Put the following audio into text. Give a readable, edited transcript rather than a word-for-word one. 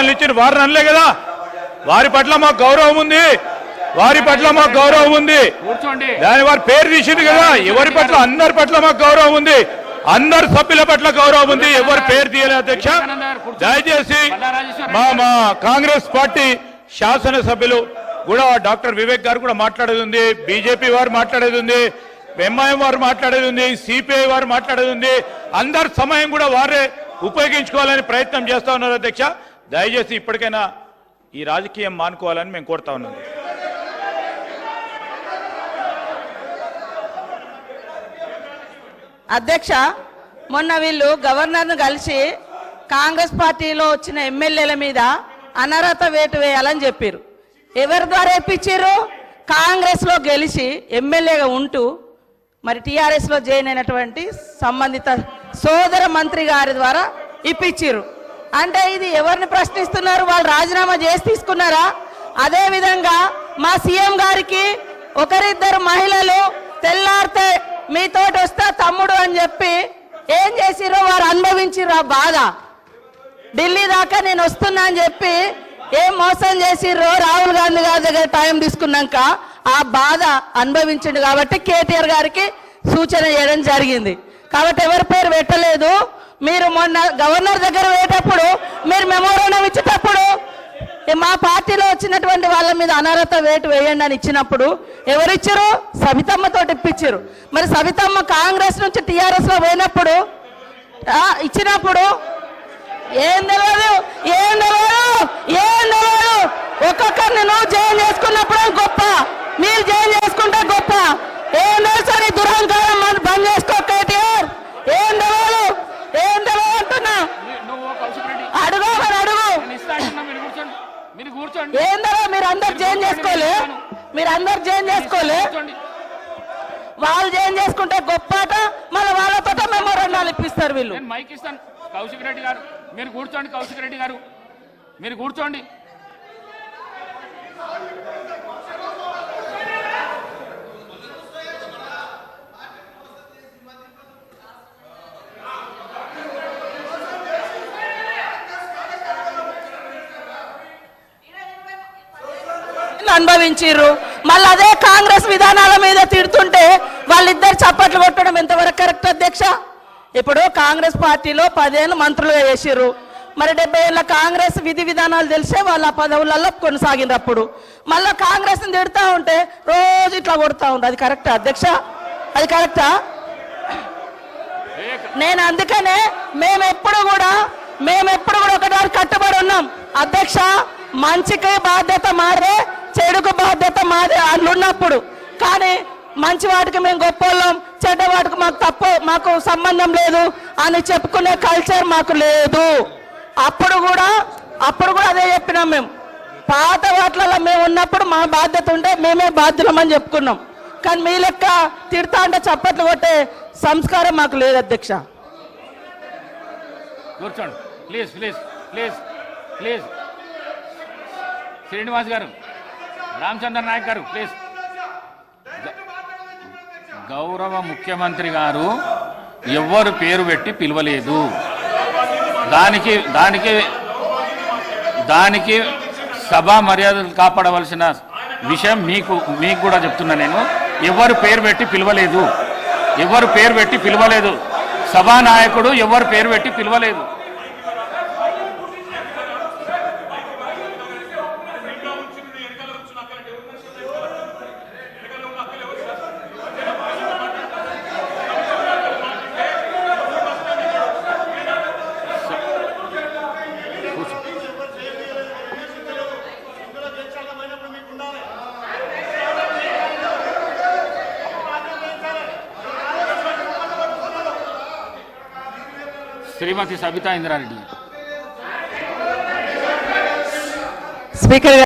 సూచనలు ఇచ్చిన వారిని అనలే కదా. వారి పట్ల మాకు గౌరవం ఉంది, వారి పట్ల మాకు గౌరవం ఉంది. దాని వారి పేరు తీసింది కదా. ఎవరి పట్ల? అందరి పట్ల మాకు గౌరవం ఉంది, అందరు సభ్యుల పట్ల గౌరవం ఉంది. ఎవరు పేరు తీయలే అధ్యక్ష. దయచేసి మా కాంగ్రెస్ పార్టీ శాసనసభ్యులు కూడా డాక్టర్ వివేక్ గారు కూడా మాట్లాడేది ఉంది, బీజేపీ వారు మాట్లాడేది ఉంది, ఎంఐఎం వారు మాట్లాడేది ఉంది, సిపిఐ వారు మాట్లాడేది ఉంది. అందరి సమయం కూడా వారే ఉపయోగించుకోవాలని ప్రయత్నం చేస్తా ఉన్నారు అధ్యక్ష. దయచేసి ఇప్పటికైనా ఈ రాజకీయం మానుకోవాలని మేము కోరుతా ఉన్నాం. అధ్యక్ష, మొన్న వీళ్ళు గవర్నర్ను కలిసి కాంగ్రెస్ పార్టీలో వచ్చిన ఎమ్మెల్యేల మీద అనర్హత వేటు వేయాలని చెప్పారు. ఎవరి ద్వారా ఇప్పించారు? కాంగ్రెస్ లో గెలిచి ఎమ్మెల్యేగా ఉంటూ మరి టీఆర్ఎస్ లో జాయిన్ అయినటువంటి సంబంధిత సోదర మంత్రి గారి ద్వారా ఇప్పించారు. అంటే ఇది ఎవరిని ప్రశ్నిస్తున్నారు? వాళ్ళు రాజీనామా చేసి తీసుకున్నారా? అదే విధంగా మా సీఎం గారికి ఒకరిద్దరు మహిళలు తెల్లారితే మీతోటి వస్తా తమ్ముడు అని చెప్పి ఏం చేసిరో వారు అనుభవించిర్రు ఆ బాధ. ఢిల్లీ దాకా నేను వస్తున్నా అని చెప్పి ఏం మోసం చేసిర్రో రాహుల్ గాంధీ గారి దగ్గర టైం తీసుకున్నాక ఆ బాధ అనుభవించిండు. కాబట్టి కేటీఆర్ గారికి సూచన చేయడం జరిగింది. కాబట్టి ఎవరి పేరు పెట్టలేదు. మీరు మొన్న గవర్నర్ దగ్గర పోయేటప్పుడు మీరు మెమోరాండం ఇచ్చేటప్పుడు మా పార్టీలో వచ్చినటువంటి వాళ్ళ మీద అనర్హత వేటు వేయండి అని ఇచ్చినప్పుడు ఎవరిచ్చారు? సవితమ్మతో ఇప్పించారు. మరి సవితమ్మ కాంగ్రెస్ నుంచి టీఆర్ఎస్ లో పోయినప్పుడు ఇచ్చినప్పుడు ఏం తెలియదు, ఏం తెలియదు, ఏం తెలియదు. ఒక్కొక్కరిని నువ్వు జైలు చేసుకున్నప్పుడు గొప్ప, మీరు జైలు చేసుకుంటే గొప్ప. ఏం తెలుసు నీ దురహంకారం బంద్ చేసుకో కేటీఆర్. ఏం తెలియదు, ఏం తెలియదు అంటున్నా. అడుగు మరి అడుగు. ఏందో మీరు అందరు జైన్ చేసుకోలే, మీరు అందరు జైన్ చేసుకోలే. వాళ్ళు జైన్ చేసుకుంటే గొప్పట, మళ్ళీ వాళ్ళతో మెమోరాండాలు ఇప్పిస్తారు వీళ్ళు. మైక్ ఇస్తాను. కౌశిక్ రెడ్డి గారు మీరు కూర్చోండి. కౌశిక్ రెడ్డి గారు మీరు కూర్చోండి. అనుభవించారు. మళ్ళీ అదే కాంగ్రెస్ విధానాల మీద తిడుతుంటే వాళ్ళిద్దరు చప్పట్లు కొట్టడం ఎంతవరకు కరెక్ట్ అధ్యక్ష? ఇప్పుడు కాంగ్రెస్ పార్టీలో 10 ఏళ్ళు మంత్రులుగా చేసారు. మరి 70 ఏళ్ళ కాంగ్రెస్ విధి విధానాలు తెలిసే వాళ్ళ పదవులలో కొనసాగినప్పుడు మళ్ళీ కాంగ్రెస్ ని తిడుతూ ఉంటే రోజు ఇట్లా కొడుతూ ఉంటారు. అది కరెక్టా అధ్యక్ష? అది కరెక్టా? నేను అందుకనే మేమెప్పుడు కూడా ఒకటి కట్టుబడి ఉన్నాం అధ్యక్ష. మంచికి బాధ్యత మారే, చెడుకు బాధ్యత మారే అన్నున్నప్పుడు. కానీ మంచి వాటికి మేము గొప్పవాళ్ళం, చెడ్డ వాటికి మాకు సంబంధం లేదు అని చెప్పుకునే కల్చర్ మాకు లేదు. అప్పుడు కూడా అదే చెప్పినాం. మేము పాత వాటిలలో మేము ఉన్నప్పుడు మా బాధ్యత ఉంటే మేమే బాధ్యులమని చెప్పుకున్నాం. కానీ మీ లెక్క తిడతా అంటే చప్పట్లు కొట్టే సంస్కారం మాకు లేదు అధ్యక్ష. కూర్చోండి please please please please. Srinivas గారు, రామచంద్ర నాయక్ గారు ప్లీజ్. గౌరవ ముఖ్యమంత్రి గారు ఎవ్వరు పేరు పెట్టి పిలవలేదు. దానికి సభా మర్యాదలు కాపాడవలసిన విషయం మీకు కూడా చెప్తున్నా. నేను ఎవరు పేరు పెట్టి పిలవలేదు, ఎవరు పేరు పెట్టి పిలవలేదు. సభానాయకుడు ఎవరు పేరు పెట్టి పిలవలేదు. శ్రీమతి సబితా ఇంద్రారెడ్డి. స్పీకర్